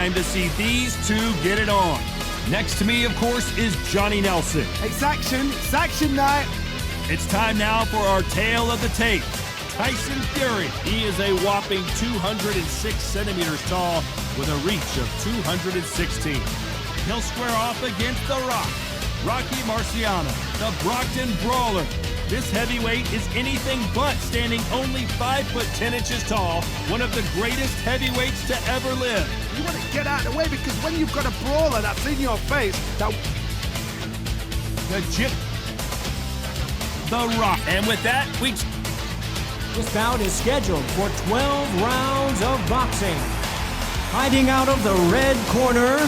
Time to see these two get it on. Next to me, of course, is Johnny Nelson. It's action night. It's time now for our tale of the tape. Tyson Fury. He is a whopping 206 centimeters tall with a reach of 216. He'll square off against The Rock, Rocky Marciano, the Brockton Brawler. This heavyweight is anything but standing only 5'10" tall, one of the greatest heavyweights to ever live. You want to get out of the way because when you've got a brawler that's in your face, that... The Rock. And with that, This bout is scheduled for 12 rounds of boxing. Hiding out of the red corner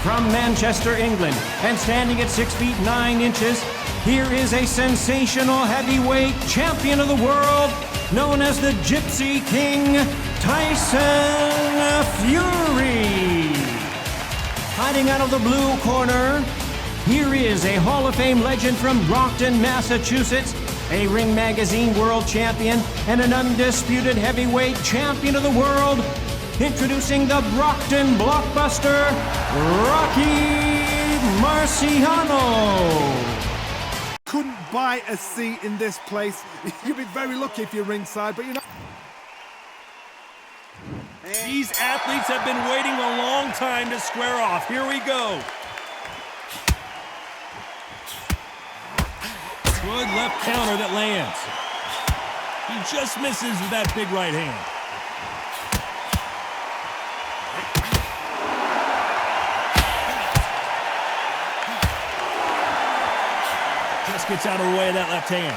from Manchester, England, and standing at 6 feet 9 inches, here is a sensational heavyweight champion of the world, known as the Gypsy King, Tyson Fury. Hiding out of the blue corner, here is a Hall of Fame legend from Brockton, Massachusetts, a Ring Magazine world champion, and an undisputed heavyweight champion of the world, introducing the Brockton blockbuster, Rocky Marciano. Couldn't buy a seat in this place. You'd be very lucky if you're ringside, but you know... These athletes have been waiting a long time to square off. Here we go. Good left counter that lands. He just misses with that big right hand. Just gets out of the way of that left hand.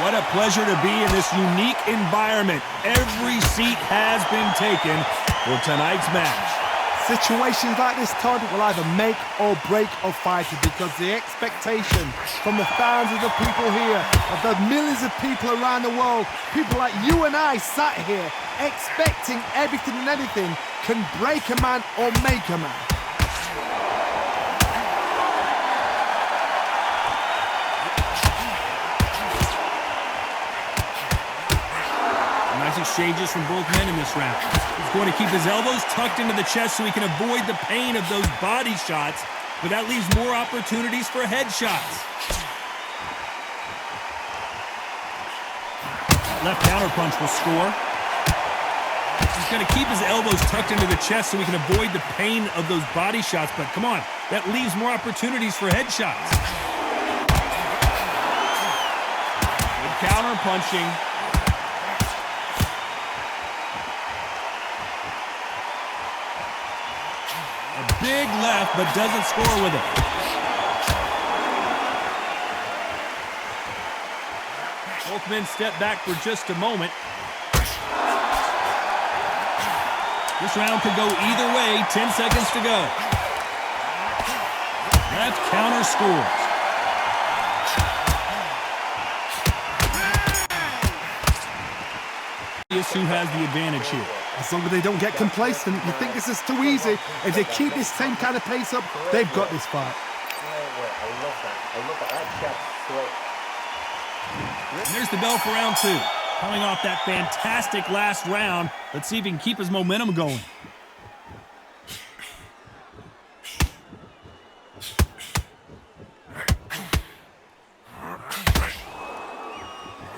What a pleasure to be in this unique environment. Every seat has been taken for tonight's match. Situations like this, Todd, will either make or break a fighter because the expectation from the thousands of people here, of the millions of people around the world, people like you and I sat here expecting everything and anything, can break a man or make a man. Nice exchanges from both men in this round. He's going to keep his elbows tucked into the chest so he can avoid the pain of those body shots, but that leaves more opportunities for headshots. That left counter punch will score. He's going to keep his elbows tucked into the chest so he can avoid the pain of those body shots, but come on, that leaves more opportunities for headshots. Good counter punching. Big left, but doesn't score with it. Both men step back for just a moment. This round could go either way. 10 seconds to go. Left counter scores. Who has the advantage here? As long as they don't get complacent, you think this is too easy. If they keep this same kind of pace up, they've got this fight. And there's the bell for round two. Coming off that fantastic last round, let's see if he can keep his momentum going.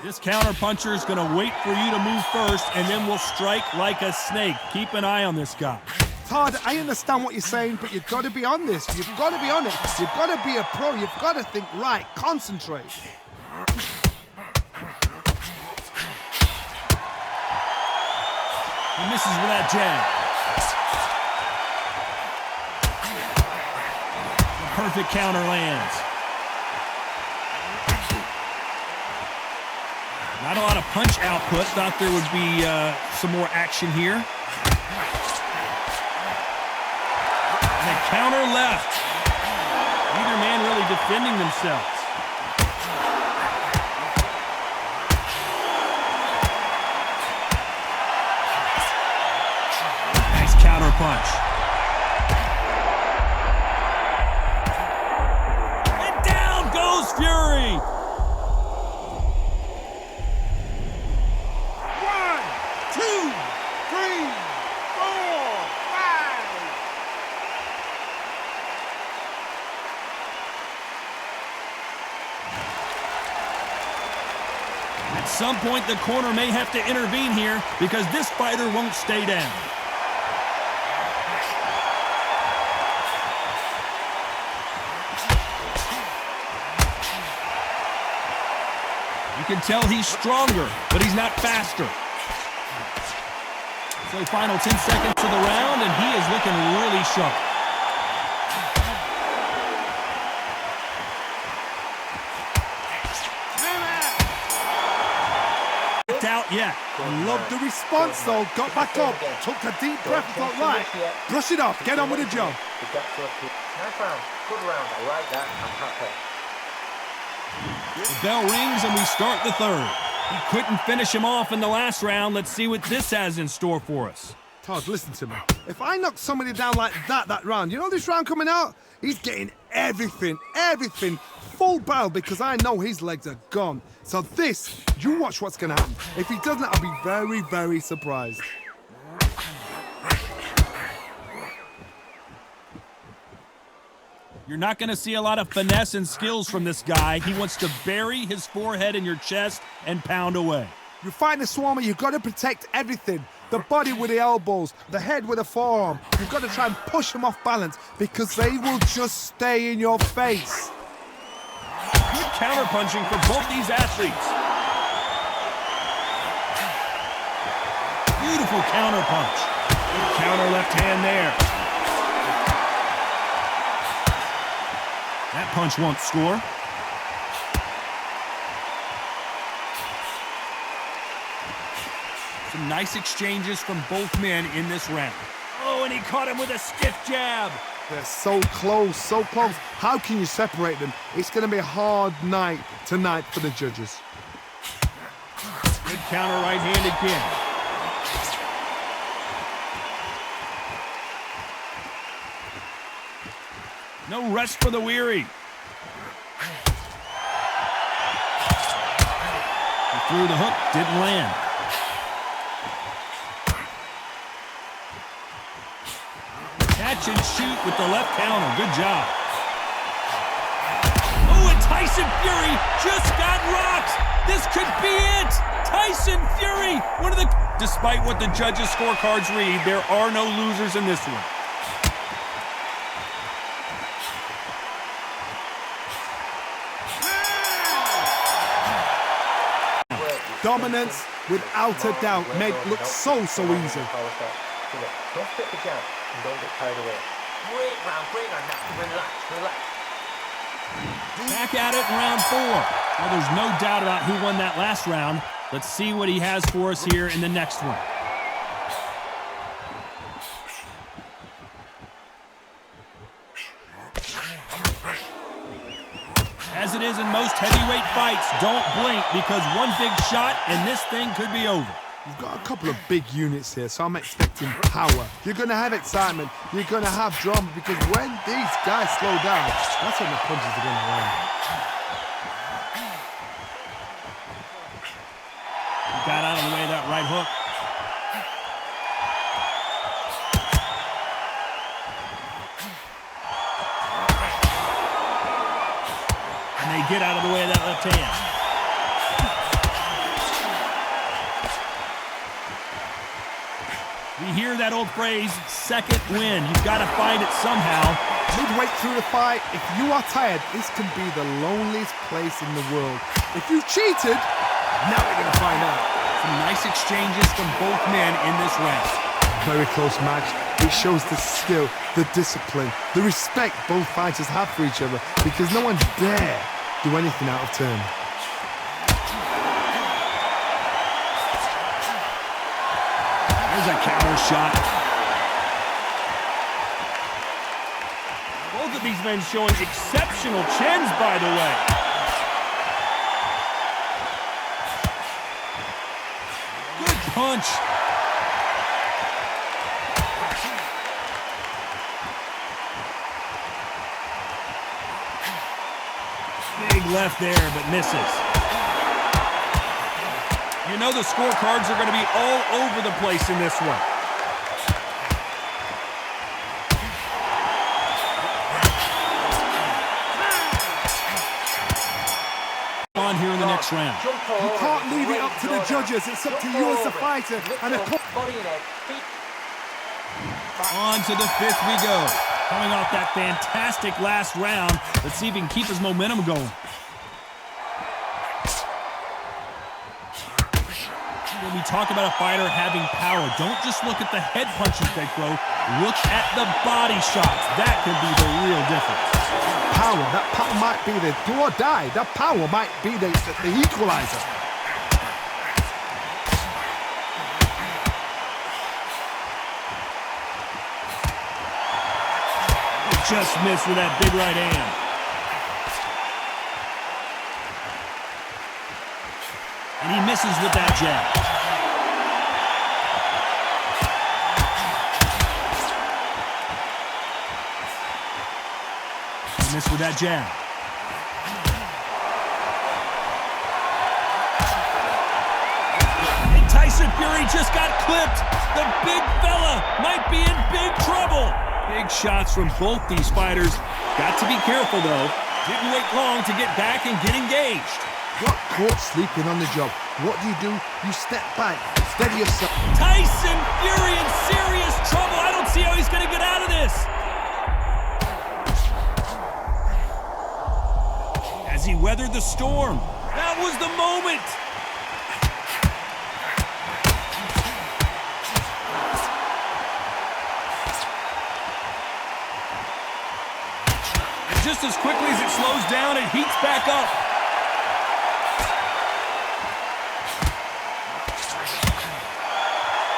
This counter puncher is going to wait for you to move first, and then will strike like a snake. Keep an eye on this guy. Todd, I understand what you're saying, but you've got to be on this. You've got to be on it. You've got to be a pro. You've got to think right. Concentrate. He misses with that jab. The perfect counter lands. Not a lot of punch output. Thought there would be some more action here. And a counter left. Neither man really defending themselves. Nice counter punch. And down goes Fury. some point, the corner may have to intervene here because this fighter won't stay down. You can tell he's stronger, but he's not faster. So final 10 seconds of the round, and he is looking really sharp. Out yet. I love the response though. Got back up, took a deep breath, thought, right, brush it off, get on with the job. Nice round, good round. I like that. I'm happy. The bell rings and we start the third. He couldn't finish him off in the last round. Let's see what this has in store for us. Todd, listen to me. If I knock somebody down like that round, you know this round coming out? He's getting everything, full barrel because I know his legs are gone. So this, you watch what's going to happen. If he doesn't, I'll be very, very surprised. You're not going to see a lot of finesse and skills from this guy. He wants to bury his forehead in your chest and pound away. You fight a swarmer, you've got to protect everything. The body with the elbows, the head with the forearm. You've got to try and push them off balance because they will just stay in your face. Good counterpunching for both these athletes. Beautiful counterpunch. Good counter left hand there. That punch won't score. Some nice exchanges from both men in this round. Oh, and he caught him with a stiff jab. They're so close, so close. How can you separate them? It's going to be a hard night tonight for the judges. Good counter right hand again. No rest for the weary. He threw the hook, didn't land. Catch and shoot with the left counter. Good job. Oh, and Tyson Fury just got rocked. This could be it. Tyson Fury. Despite what the judges' scorecards read, there are no losers in this one. Dominance, without a doubt, made it look so easy. Don't fit the jab and don't get carried away. Great round now. Relax. Back at it in round 4. Well, there's no doubt about who won that last round. Let's see what he has for us here in the next one. As it is in most heavyweight fights, don't blink because one big shot and this thing could be over. You've got a couple of big units here, so I'm expecting power. You're going to have excitement. You're going to have drama because when these guys slow down, that's when the punches are going to land. He got out of the way of that right hook. And they get out of the way of that left hand. We hear that old phrase, second win. You've got to find it somehow. Midway through the fight, if you are tired, this can be the loneliest place in the world. If you cheated, now we're going to find out. Some nice exchanges from both men in this round. Very close match. It shows the skill, the discipline, the respect both fighters have for each other because no one dare do anything out of turn. There's a counter shot. Both of these men showing exceptional chins, by the way. Good punch. Big left there, but misses. You know the scorecards are going to be all over the place in this one. On here in the next this round. You can't leave it up to the judges. It's up to you as the fighter. And body and head. Feet. On to the fifth we go. Coming off that fantastic last round. Let's see if he can keep his momentum going. When we talk about a fighter having power, don't just look at the head punches they throw. Look at the body shots. That could be the real difference. power, that power might be the do or die. That power might be the equalizer. Just missed with that big right hand. And he misses with that jab. He missed with that jab. And Tyson Fury just got clipped. The big fella might be in big trouble. Big shots from both these fighters. Got to be careful, though. Didn't wait long to get back and get engaged. Got caught sleeping on the job. What do? You step back, steady yourself. Tyson Fury in serious trouble. I don't see how he's going to get out of this. As he weathered the storm. That was the moment. Just as quickly as it slows down, it heats back up.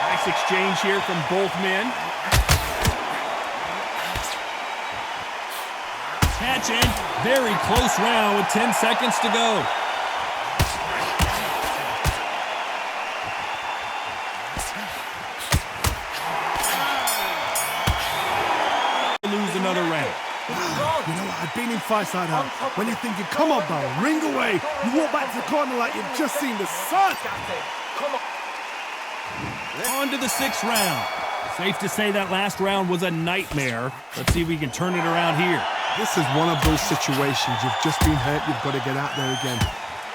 Nice exchange here from both men. Catch in. Very close round with 10 seconds to go. Lose another round. You know what? I've been in fights like that. When you're thinking, come on, Barrow, ring away. You walk back to the corner like you've just seen the sun. On to the sixth round. Safe to say that last round was a nightmare. Let's see if we can turn it around here. This is one of those situations. You've just been hurt. You've got to get out there again.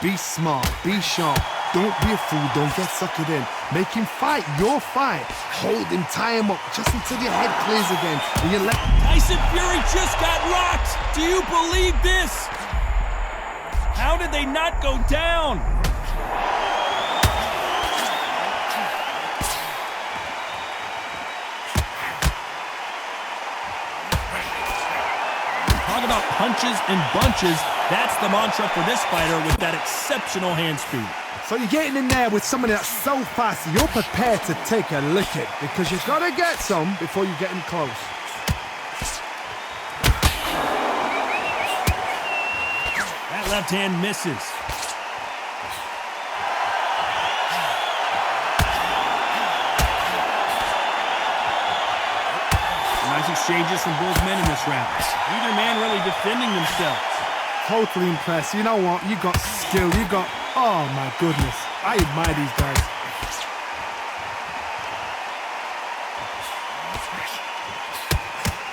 Be smart. Be sharp. Don't be a fool. Don't get suckered in. Make him fight your fight. Hold him, tie him up, just until your head clears again. And you let Tyson Fury just got rocked. Do you believe this? How did they not go down? Talk about punches and bunches. That's the mantra for this fighter with that exceptional hand speed. So you're getting in there with somebody that's so fast, you're prepared to take a licking because you've got to get some before you get him close. That left hand misses. Nice exchanges from both men in this round. Neither man really defending themselves. Totally impressed. You know what? You got skill. You got... Oh, my goodness. I admire these guys.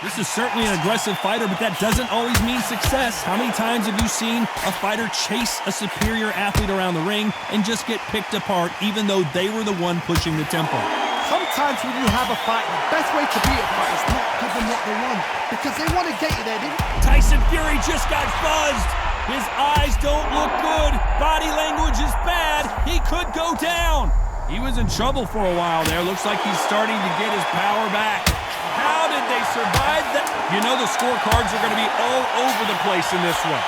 This is certainly an aggressive fighter, but that doesn't always mean success. How many times have you seen a fighter chase a superior athlete around the ring and just get picked apart even though they were the one pushing the tempo? Sometimes when you have a fight, the best way to beat a fight is not give them what they want because they want to get you there, didn't they? Tyson Fury just got buzzed. His eyes don't look good. Body language is bad. He could go down. He was in trouble for a while there. Looks like he's starting to get his power back. How did they survive that? You know the scorecards are going to be all over the place in this one.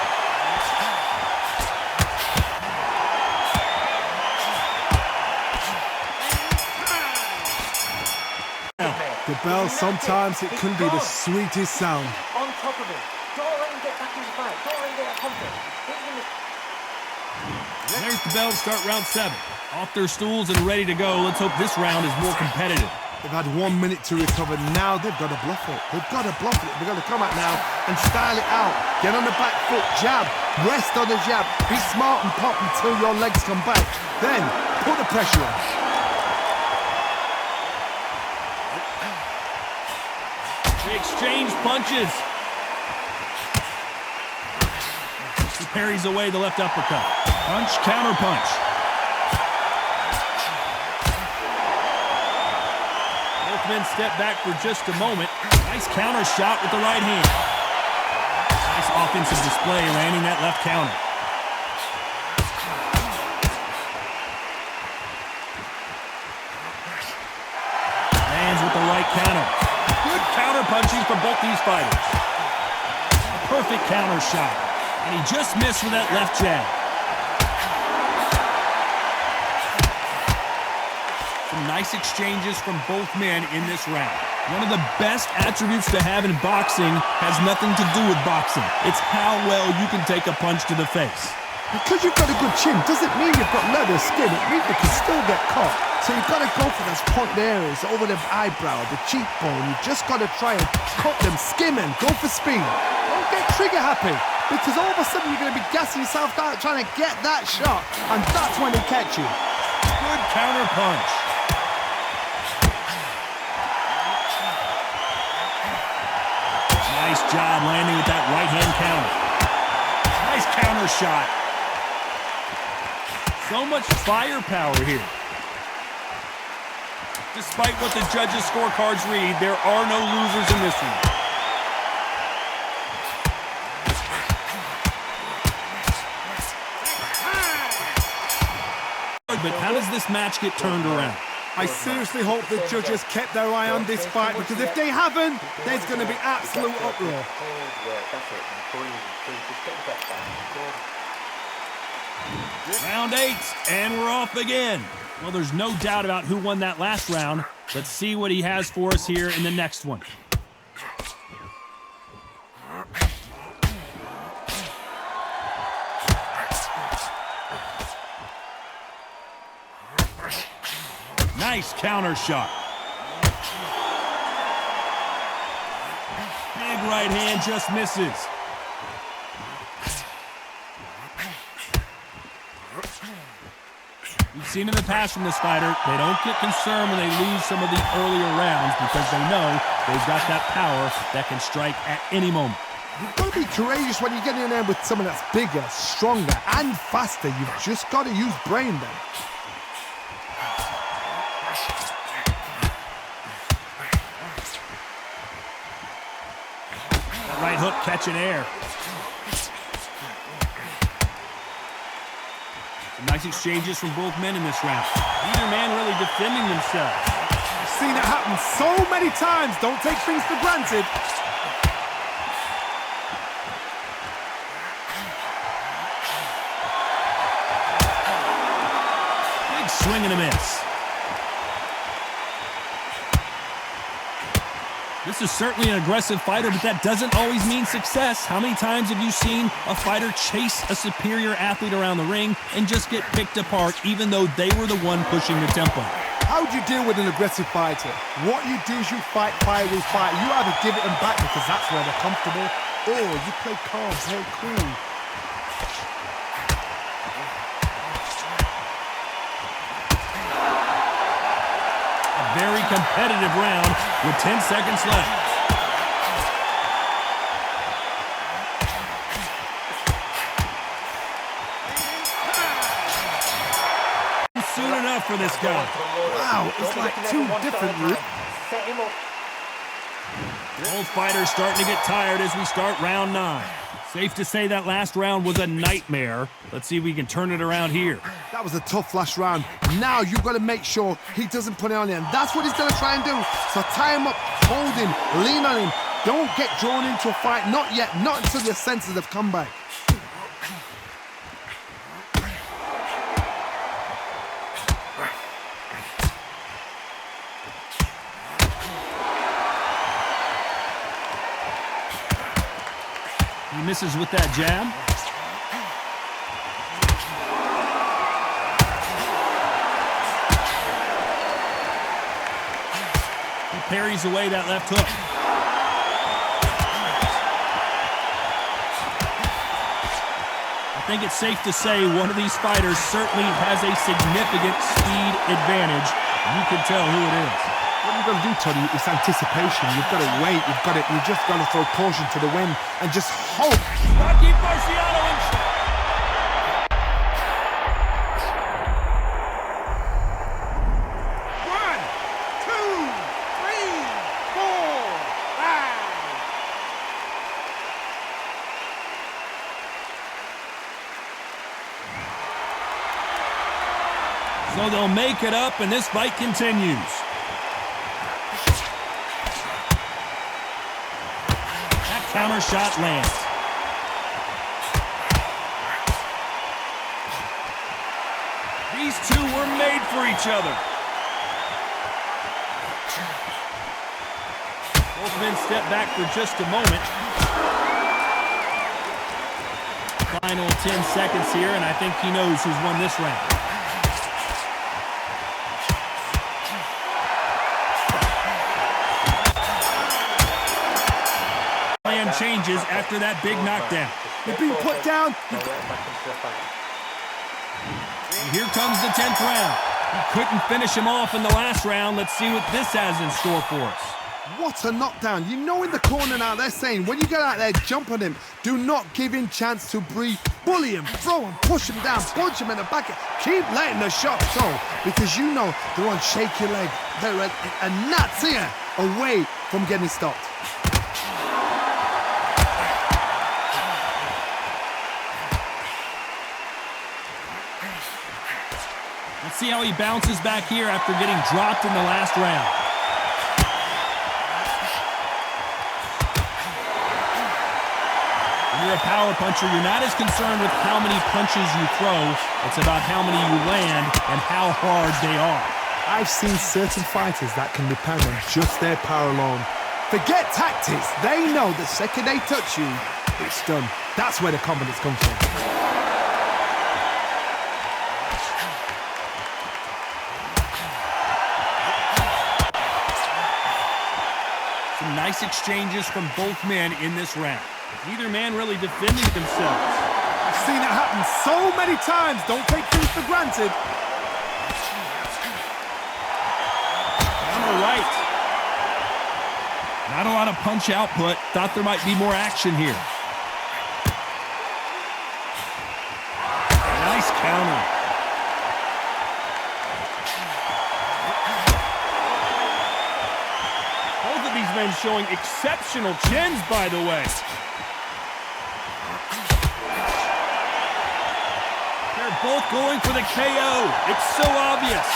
The bell, sometimes it can be the sweetest sound. On top of him. Don't let him get back in the fight. Don't let him get confident. There's the bell to start round 7. Off their stools and ready to go. Let's hope this round is more competitive. They've had 1 minute to recover. Now they've got to bluff it. They've got to bluff it. They've got to come out now and style it out. Get on the back foot, jab, rest on the jab. Be smart and pop until your legs come back. Then put the pressure on. They exchange punches. Parries away the left uppercut. Punch, counter punch. Both men step back for just a moment. Nice counter shot with the right hand. Nice offensive display, landing that left counter. Lands with the right counter. Good counter punching from both these fighters. A perfect counter shot. And he just missed with that left jab. Some nice exchanges from both men in this round. One of the best attributes to have in boxing has nothing to do with boxing. It's how well you can take a punch to the face. Because you've got a good chin doesn't mean you've got leather skin. It means you can still get caught. So you've got to go for those point areas over the eyebrow, the cheekbone. You just got to try and cut them, skim and go for speed. Don't get trigger happy, because all of a sudden you're going to be gassing yourself out trying to get that shot, and that's when they catch you. Good counter punch. Nice job landing with that right hand counter. Nice counter shot. So much firepower here. Despite what the judges' scorecards read, there are no losers in this one. But how does this match get turned around? I seriously hope the judges kept their eye on this fight, because if they haven't, there's going to be absolute uproar. Round 8, and we're off again. Well, there's no doubt about who won that last round. Let's see what he has for us here in the next one. Nice counter shot. Big right hand just misses. We've seen in the past from this fighter, they don't get concerned when they lose some of the earlier rounds because they know they've got that power that can strike at any moment. You've got to be courageous when you get in there with someone that's bigger, stronger, and faster. You've just got to use brain then. That right hook catching air. Nice exchanges from both men in this round. Neither man really defending themselves. I've seen it happen so many times. Don't take things for granted. Big swing and a miss. This is certainly an aggressive fighter, but that doesn't always mean success. How many times have you seen a fighter chase a superior athlete around the ring and just get picked apart even though they were the one pushing the tempo? How do you deal with an aggressive fighter? What you do is you fight fire with fire. You either give it them back because that's where they're comfortable, or you play calm, play cool. Very competitive round with 10 seconds left. Soon enough for this guy. Wow, it's like two different routes. Both fighters starting to get tired as we start round 9. Safe to say that last round was a nightmare. Let's see if we can turn it around here. That was a tough last round. Now you've got to make sure he doesn't put it on him. That's what he's going to try and do. So tie him up, hold him, lean on him. Don't get drawn into a fight. Not yet. Not until your senses have come back. He misses with that jab. He parries away that left hook. I think it's safe to say one of these fighters certainly has a significant speed advantage. You can tell who it is. What you've got to do, Tony, is anticipation. You've got to wait. You just got to throw caution to the wind and just hope. Rocky Marciano in check. So they'll make it up, and this fight continues. That counter shot lands. These two were made for each other. Both men step back for just a moment. Final 10 seconds here, and I think he knows who's won this round. Plan changes after that big knockdown. They've been put down. And here comes the 10th round. He couldn't finish him off in the last round. Let's see what this has in store for us. What a knockdown. You know in the corner now they're saying when you get out there, jump on him. Do not give him chance to breathe. Bully him, throw him, push him down, punch him in the back. Keep letting the shots go because you know they're on shaky leg. They're a gnat's ear away from getting stopped. Let's see how he bounces back here after getting dropped in the last round. When you're a power puncher, you're not as concerned with how many punches you throw. It's about how many you land and how hard they are. I've seen certain fighters that can depend on just their power alone. Forget tactics. They know the second they touch you, it's done. That's where the confidence comes from. Some nice exchanges from both men in this round. Neither man really defending themselves. I've seen it happen so many times. Don't take things for granted. Down the right. Not a lot of punch output. Thought there might be more action here. Nice counter. Both of these men showing exceptional chins, by the way. They're both going for the KO. It's so obvious.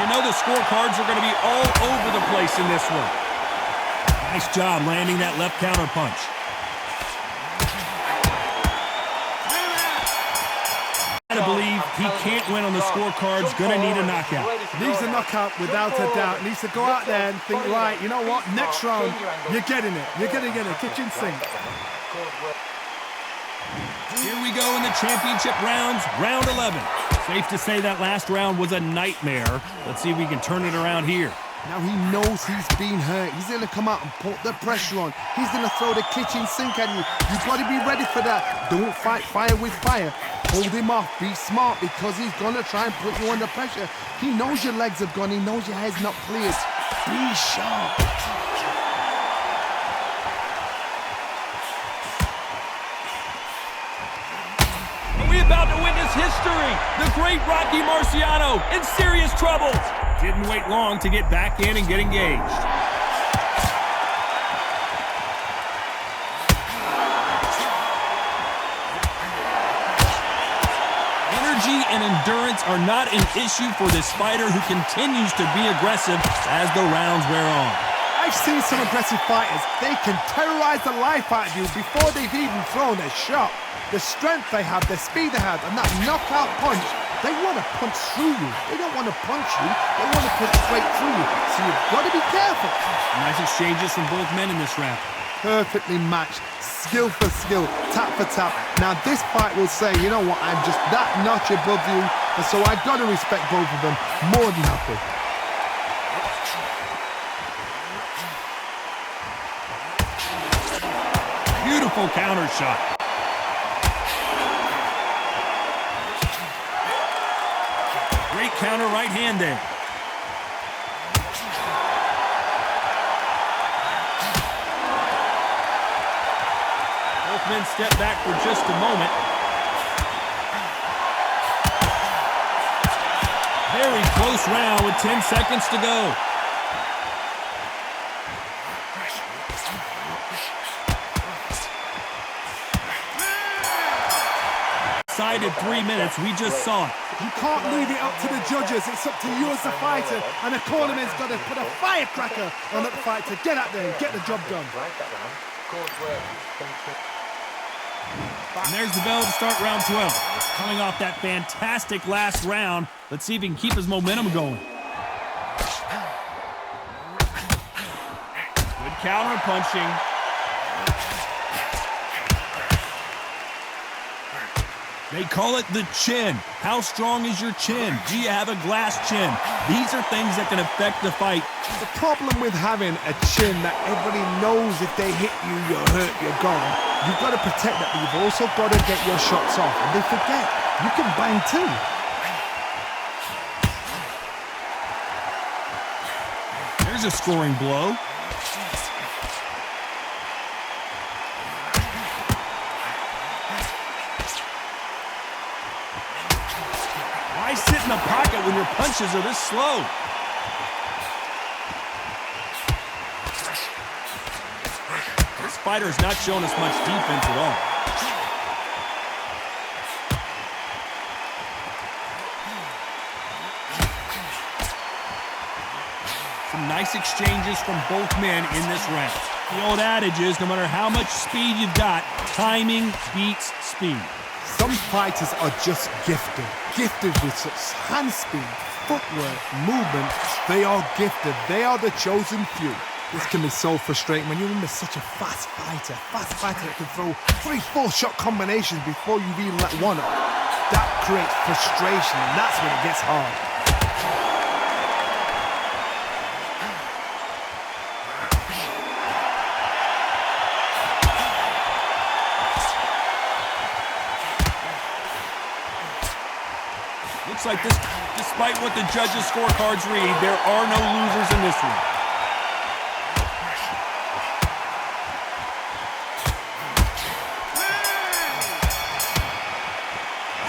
You know the scorecards are going to be all over the place in this one. Nice job landing that left counter punch. I believe he can't win on the scorecards. Going to need a knockout. Needs a knockout without a doubt. Needs to go out there and think, right, you know what? Next round, you're getting it. You're going to get a kitchen sink. Here we go in the championship rounds, round 11. Safe to say that last round was a nightmare. Let's see if we can turn it around here. Now he knows he's been hurt. He's going to come out and put the pressure on. He's going to throw the kitchen sink at you. You've got to be ready for that. Don't fight fire with fire. Hold him off. Be smart because he's going to try and put you under pressure. He knows your legs have gone. He knows your head's not cleared. Be sharp. About to witness history. The great Rocky Marciano in serious trouble. Didn't wait long to get back in and get engaged. Energy and endurance are not an issue for this fighter who continues to be aggressive as the rounds wear on. I've seen some aggressive fighters. They can terrorize the life out of you before they've even thrown a shot. The strength they have, the speed they have, and that knockout punch, they want to punch through you. They don't want to punch you, they want to punch straight through you. So you've got to be careful. Nice exchanges from both men in this round. Perfectly matched, skill for skill, tap for tap. Now this fight will say, you know what, I'm just that notch above you, and so I've got to respect both of them more than happy. Beautiful counter shot. Great counter right hand there. Both men step back for just a moment. Very close round with 10 seconds to go. decided 3 minutes. We just saw it. You can't leave it up to the judges. It's up to you as the fighter. And the cornerman's got to put a firecracker on that fight to get out there and get the job done. And there's the bell to start round 12. Coming off that fantastic last round, let's see if he can keep his momentum going. Good counter punching. They call it the chin. How strong is your chin? Do you have a glass chin? These are things that can affect the fight. The problem with having a chin that everybody knows if they hit you, you're hurt, you're gone. You've got to protect that, but you've also got to get your shots off. And they forget, you can bang too. There's a scoring blow. Why sit in the pocket when your punches are this slow? This fighter's not showing us much defense at all. Some nice exchanges from both men in this round. The old adage is, no matter how much speed you've got, timing beats speed. Some fighters are just gifted with such hand speed, footwork, movement. They are gifted. They are the chosen few. This can be so frustrating when you're such a fast fighter that can throw 3-4 shot combinations before you've even let one up. That creates frustration, and that's when it gets hard. Looks like this, despite what the judges' scorecards read, there are no losers in this one.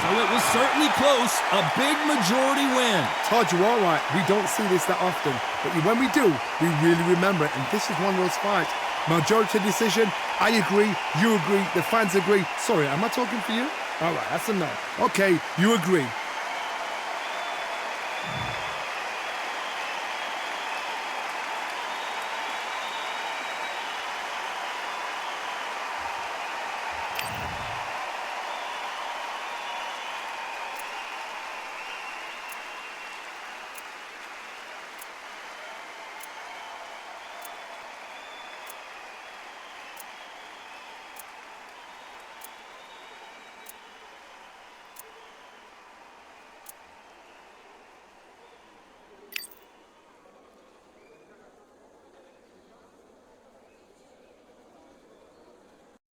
So it was certainly close, a big majority win. Todd, you're all right. We don't see this that often, but when we do, we really remember it, and this is one of those fights. Majority decision, I agree, you agree, the fans agree. Sorry, am I talking for you? All right, that's enough. Okay, you agree.